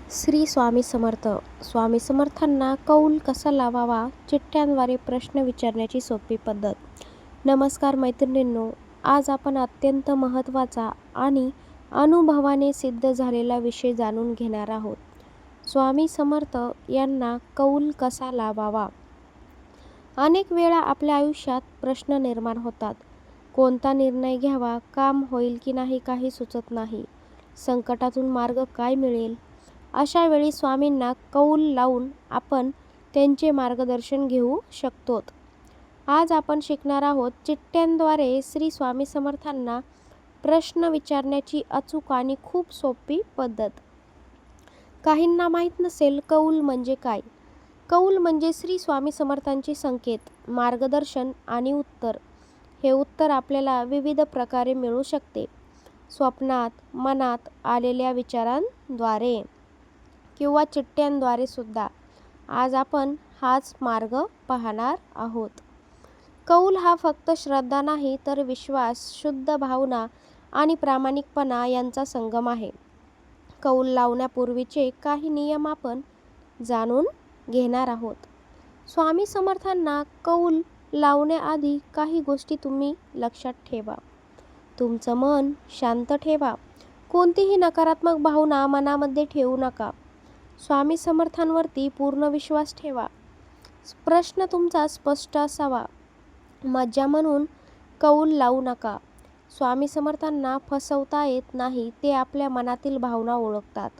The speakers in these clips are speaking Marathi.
श्री स्वामी समर्थ. स्वामी समर्थांना कौल कसा लावावा, चिठ्ठ्यांद्वारे प्रश्न विचारण्याची सोपी पद्धत. नमस्कार मैत्रिणींनो, आज आपण अत्यंत महत्त्वाचा आणि अनुभवाने सिद्ध झालेला विषय जाणून घेणार आहोत. स्वामी समर्थ यांना कौल कसा लावावा. अनेक वेळा आपल्या आयुष्यात प्रश्न निर्माण होतात. कोणता निर्णय घ्यावा, काम होईल की नाही काही सुचत नाही, संकटातून मार्ग काय मिळेल. अशा वेळी स्वामींना कौल लावून आपण त्यांचे मार्गदर्शन घेऊ शकतो. आज आपण शिकणार आहोत चिठ्ठ्यांद्वारे श्री स्वामी समर्थांना प्रश्न विचारण्याची अचूक आणि खूप सोपी पद्धत. काहींना माहीत नसेल कौल म्हणजे काय. कौल म्हणजे श्री स्वामी समर्थांचे संकेत, मार्गदर्शन आणि उत्तर. हे उत्तर आपल्याला विविध प्रकारे मिळू शकते. स्वप्नात, मनात आलेल्या विचारांद्वारे किंवा चिठ्ठ्यांद्वारे सुद्धा. आज आपण हाच मार्ग पाहणार आहोत. कौल हा फक्त श्रद्धा नाही, तर विश्वास, शुद्ध भावना आणि प्रामाणिकपणा यांचा संगम आहे. कौल लावण्यापूर्वीचे काही नियम आपण जाणून घेणार आहोत. स्वामी समर्थांना कौल लावण्याआधी काही गोष्टी तुम्ही लक्षात ठेवा. तुमचं मन शांत ठेवा. कोणतीही नकारात्मक भावना मनामध्ये ठेवू नका. स्वामी समर्थांवरती पूर्ण विश्वास ठेवा. प्रश्न तुमचा स्पष्ट असावा. मज्जा म्हणून कौल लावू नका. स्वामी समर्थांना फसवता येत नाही, ते आपल्या मनातील भावना ओळखतात.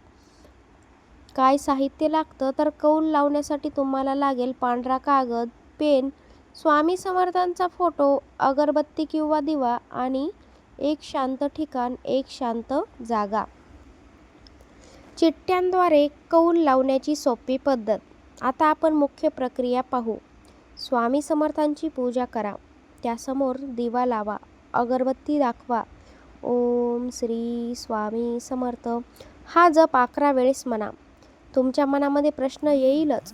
काय साहित्य लागतं, तर कौल लावण्यासाठी तुम्हाला लागेल पांढरा कागद, पेन, स्वामी समर्थांचा फोटो, अगरबत्ती किंवा दिवा आणि एक शांत ठिकाण, एक शांत जागा. चिठ्ठ्यांद्वारे कौल लावण्याची सोपी पद्धत. आता आपण मुख्य प्रक्रिया पाहू. स्वामी समर्थांची पूजा करा. त्यासमोर दिवा लावा, अगरबत्ती दाखवा. ओम श्री स्वामी समर्थ हा जप 11 वेळेस म्हणा. तुमच्या मनामध्ये प्रश्न येईलच.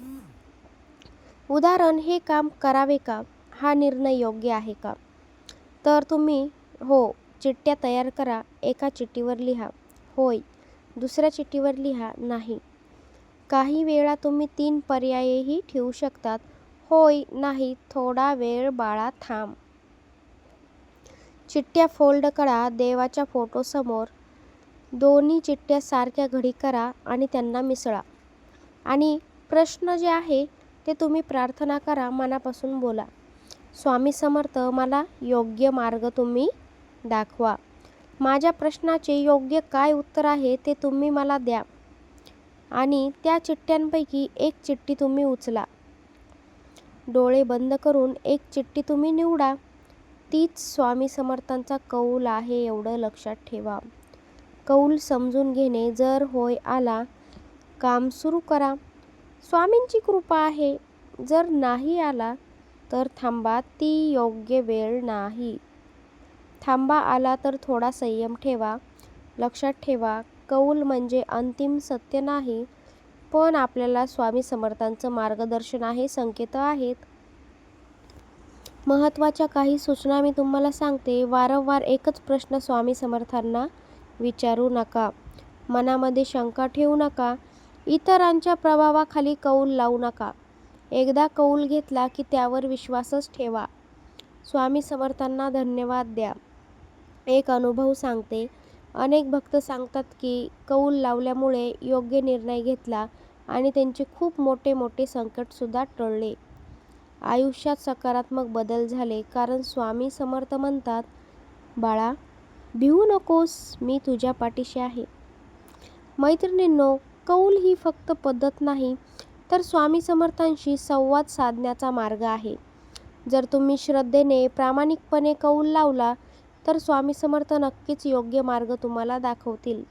उदाहरण, हे काम करावे का, हा निर्णय योग्य आहे का. तर तुम्ही हो चिठ्ठ्या तयार करा. एका चिठ्ठीवर लिहा होय, दुसऱ्या चिठ्ठीवर लिहा नाही. काही वेळा तुम्ही 3 पर्यायही ठेवू शकतात. होय, नाही, थोडा वेळ बाळा, थांब. चिठ्ठ्या फोल्ड करा देवाच्या फोटोसमोर. दोन्ही चिठ्ठ्या सारख्या घडी करा आणि त्यांना मिसळा. आणि प्रश्न जे आहे ते तुम्ही प्रार्थना करा, मनापासून बोला. स्वामी समर्थ, मला योग्य मार्ग तुम्ही दाखवा. माझ्या प्रश्नाचे योग्य काय उत्तर आहे ते तुम्ही मला द्या. आणि त्या चिठ्ठ्यांपैकी एक चिठ्ठी तुम्ही उचला. डोळे बंद करून एक चिठ्ठी तुम्ही निवडा. तीच स्वामी समर्थांचा कौल आहे, एवढं लक्षात ठेवा. कौल समजून घेणे. जर होय आला, काम सुरू करा, स्वामींची कृपा आहे. जर नाही आला तर थांबा, ती योग्य वेळ नाही. थांबा आला तर थोडा संयम ठेवा. लक्षात ठेवा, कौल म्हणजे अंतिम सत्य नाही, पण आपल्याला स्वामी समर्थांचं मार्गदर्शन आहे, संकेत आहेत. महत्त्वाच्या काही सूचना मी तुम्हाला सांगते. वारंवार एकच प्रश्न स्वामी समर्थांना विचारू नका. मनामध्ये शंका ठेवू नका. इतरांच्या प्रभावाखाली कौल लावू नका. एकदा कौल घेतला की त्यावर विश्वासच ठेवा. स्वामी समर्थांना धन्यवाद द्या. एक अनुभव सांगते. अनेक भक्त सांगतात की कौल लावल्यामुळे योग्य निर्णय घेतला आणि त्यांचे खूप मोठे मोठे संकटसुद्धा टळले. आयुष्यात सकारात्मक बदल झाले. कारण स्वामी समर्थ म्हणतात, बाळा, भिवू नकोस, मी तुझ्या पाठीशी आहे. मैत्रिणींनो, कौल ही फक्त पद्धत नाही, तर स्वामी समर्थांशी संवाद साधण्याचा मार्ग आहे. जर तुम्ही श्रद्धेने, प्रामाणिकपणे कौल लावला तर स्वामी समर्थ नक्कीच योग्य मार्ग तुम्हाला दाखवतील.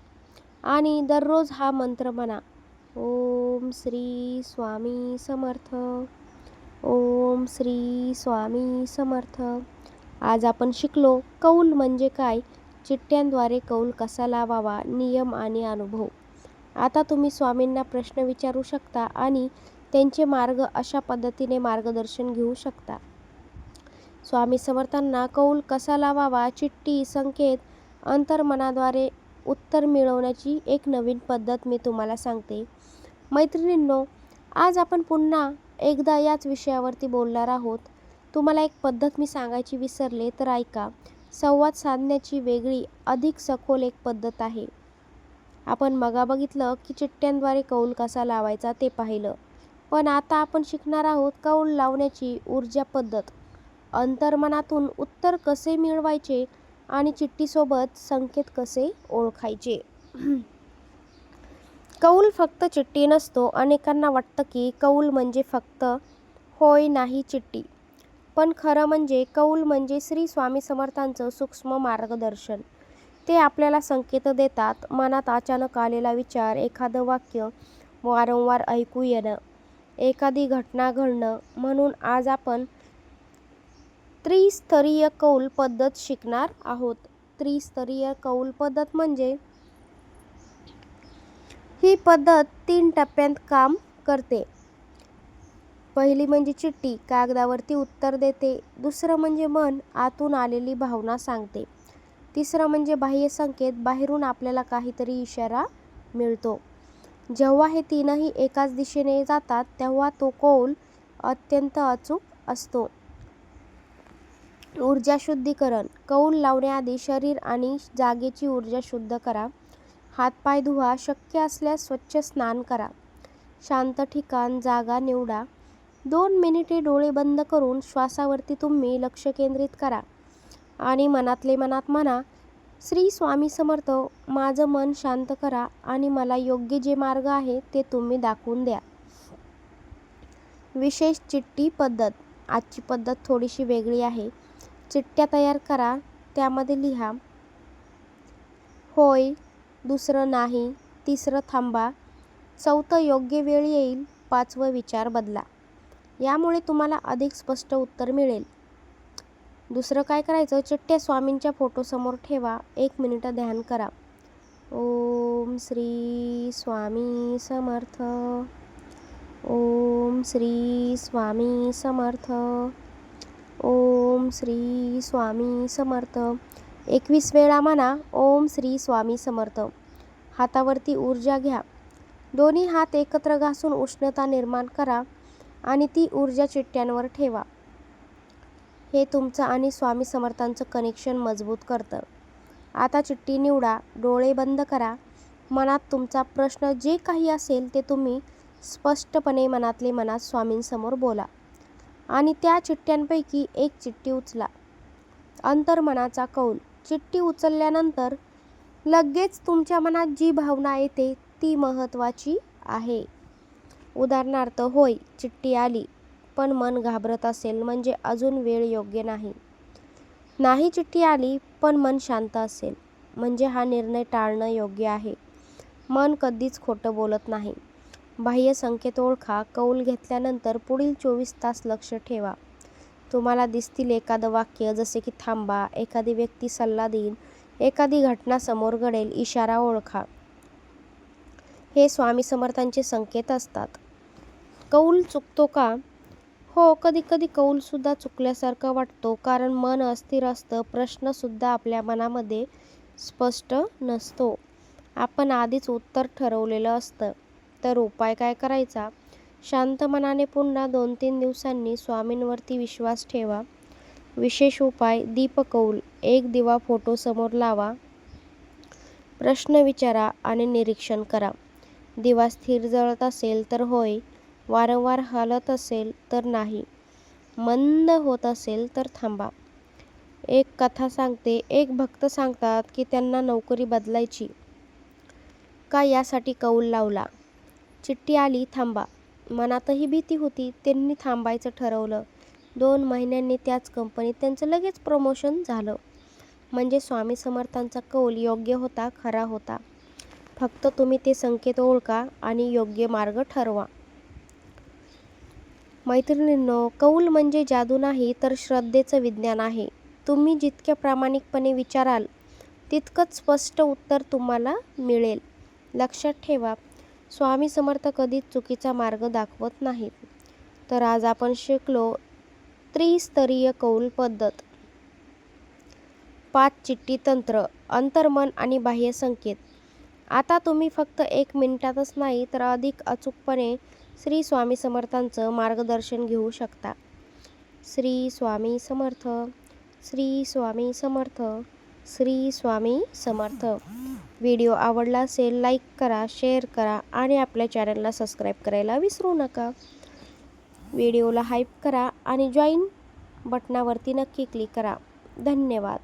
आणि दररोज हा मंत्र म्हणा, ओम श्री स्वामी समर्थ, ओम श्री स्वामी समर्थ. आज आपण शिकलो कौल म्हणजे काय, चिठ्ठ्यांद्वारे कौल कसा लावावा, नियम आणि अनुभव. आता तुम्ही स्वामींना प्रश्न विचारू शकता आणि त्यांचे मार्ग अशा पद्धतीने मार्गदर्शन घेऊ शकता. स्वामी समर्थांना कौल कसा लावावा, चिठ्ठी, संकेत, अंतर्मनाद्वारे उत्तर मिळवण्याची एक नवीन पद्धत मी तुम्हाला सांगते. मैत्रिणींनो, आज आपण पुन्हा एकदा याच विषयावरती बोलणार आहोत. तुम्हाला एक पद्धत मी सांगायची विसरले तर ऐका. संवाद साधण्याची वेगळी, अधिक सखोल एक पद्धत आहे. आपण मगा बघितलं की चिठ्ठ्यांद्वारे कौल कसा लावायचा ते पाहिलं. पण आता आपण शिकणार आहोत कौल लावण्याची ऊर्जा पद्धत. अंतर्मनातून उत्तर कसे मिळवायचे आणि चिठ्ठीसोबत संकेत कसे ओळखायचे. कौल फक्त चिठ्ठी नसतो. अनेकांना वाटतं की कौल म्हणजे फक्त होय नाही चिठ्ठी. पण खरं म्हणजे कौल म्हणजे श्री स्वामी समर्थांचं सूक्ष्म मार्गदर्शन. ते आपल्याला संकेत देतात. मनात अचानक आलेला विचार, एखादं वाक्य वारंवार ऐकू येणं, एखादी घटना घडणं. म्हणून आज आपण त्रिस्तरीय कौल पद्धत शिकणार आहोत. त्रिस्तरीय कौल पद्धत म्हणजे ही पद्धत 3 टप्प्यांत काम करते. पहिली म्हणजे चिठ्ठी कागदावरती उत्तर देते. दुसरं म्हणजे मन आतून आलेली भावना सांगते. तिसरं म्हणजे बाह्य संकेत, बाहेरून आपल्याला काहीतरी इशारा मिळतो. जेव्हा हे तीनही एकाच दिशेने जातात तेव्हा तो कौल अत्यंत अचूक असतो. ऊर्जा शुद्धीकरण. कौल लावण्याआधी शरीर आणि जागेची ऊर्जा शुद्ध करा. हातपाय धुवा. शक्य असल्यास स्वच्छ स्नान करा. शांत ठिकाण, जागा निवडा. 2 मिनिटे डोळे बंद करून श्वासावरती तुम्ही लक्ष केंद्रित करा आणि मनातले मनात म्हणा, श्री स्वामी समर्थ, माझं मन शांत करा आणि मला योग्य जे मार्ग आहे ते तुम्ही दाखवून द्या. विशेष चिठ्ठी पद्धत. आजची पद्धत थोडीशी वेगळी आहे. चिठ्ठ्या तयार करा. त्यामध्ये लिहा होय, दुसरं नाही, तिसरं थांबा, चौथं योग्य वेळ येईल, 5वं विचार बदला. यामुळे तुम्हाला अधिक स्पष्ट उत्तर मिळेल. दुसरं काय करायचं, चिठ्ठ्या स्वामींच्या फोटोसमोर ठेवा. 1 मिनिट ध्यान करा. ओम श्री स्वामी समर्थ. ओम श्री स्वामी समर्थ. ओम श्री स्वामी समर्थ. 21 वेळा म्हणा ओम श्री स्वामी समर्थ. हातावरती ऊर्जा घ्या. दोन्ही हात एकत्र घासून उष्णता निर्माण करा आणि ती ऊर्जा चिठ्ठ्यांवर ठेवा. हे तुमचं आणि स्वामी समर्थांचं कनेक्शन मजबूत करतं. आता चिठ्ठी निवडा. डोळे बंद करा. मनात तुमचा प्रश्न जे काही असेल ते तुम्ही स्पष्टपणे मनातले मनात स्वामींसमोर बोला आणि त्या चिठ्ठ्यांपैकी एक चिठ्ठी उचला. अंतर्मनाचा कौल. चिठ्ठी उचलल्यानंतर लगेच तुमच्या मनात जी भावना येते ती महत्त्वाची आहे. उदाहरणार्थ, होय, चिठ्ठी आली, पण मन घाबरत असेल म्हणजे अजून वेळ योग्य नाही. नाही, चिठ्ठी आली, पण मन शांत असेल म्हणजे हा निर्णय टाळणं योग्य आहे. मन कधीच खोटं बोलत नाही. बाह्य संकेत ओळखा. कौल घेतल्यानंतर पुढील 24 तास लक्ष ठेवा. तुम्हाला दिसतील एखादं वाक्य, जसे की थांबा, एखादी व्यक्ती सल्ला देईल, एखादी घटना समोर घडेल, इशारा ओळखा. हे स्वामी समर्थांचे संकेत असतात. कौल चुकतो का? हो, कधी कधी कौलसुद्धा चुकल्यासारखा वाटतो, कारण मन अस्थिर असतं. प्रश्नसुद्धा आपल्या मनामध्ये स्पष्ट नसतो. आपण आधीच उत्तर ठरवलेलं असतं. तर उपाय काय करायचा? शांत मनाने पुन्हा 2-3 दिवसांनी स्वामींवरती विश्वास ठेवा. विशेष उपाय, दीपकौल. 1 दिवा फोटोसमोर लावा. प्रश्न विचारा आणि निरीक्षण करा. दिवा स्थिर जळत असेल तर होय, वारंवार हलत असेल तर नाही, मंद होत असेल तर थांबा. एक कथा सांगते. एक भक्त सांगतात की त्यांना नोकरी बदलायची का यासाठी कौल लावला. चिठ्ठी आली, थांबा. मनातही भीती होती. त्यांनी थांबायचं ठरवलं. 2 महिन्यांनी त्याच कंपनीत त्यांचं लगेच प्रमोशन झालं. म्हणजे स्वामी समर्थांचा कौल योग्य होता, खरा होता. फक्त तुम्ही ते संकेत ओळखा आणि योग्य मार्ग ठरवा. मैत्रिणींनो, कौल म्हणजे जादू नाही तर श्रद्धेचं विज्ञान आहे. तुम्ही जितक्या प्रामाणिकपणे विचाराल तितकंच स्पष्ट उत्तर तुम्हाला मिळेल. लक्षात ठेवा, स्वामी समर्थ कधीच चुकीचा मार्ग दाखवत नाहीत. तर आज आपण शिकलो त्रिस्तरीय कौल पद्धत. 5 चिठ्ठी तंत्र, अंतर्मन आणि बाह्य संकेत. आता तुम्ही फक्त 1 मिनिटातच नाही तर अधिक अचूकपणे श्री स्वामी समर्थांचं मार्गदर्शन घेऊ शकता. श्री स्वामी समर्थ. श्री स्वामी समर्थ. श्री स्वामी समर्थ. व्हिडिओ आवडला असेल लाईक करा, शेअर करा आणि आपल्या चॅनलला सबस्क्राईब करायला विसरू नका. व्हिडिओला हाईप करा आणि जॉईन बटनावरती नक्की क्लिक करा. धन्यवाद.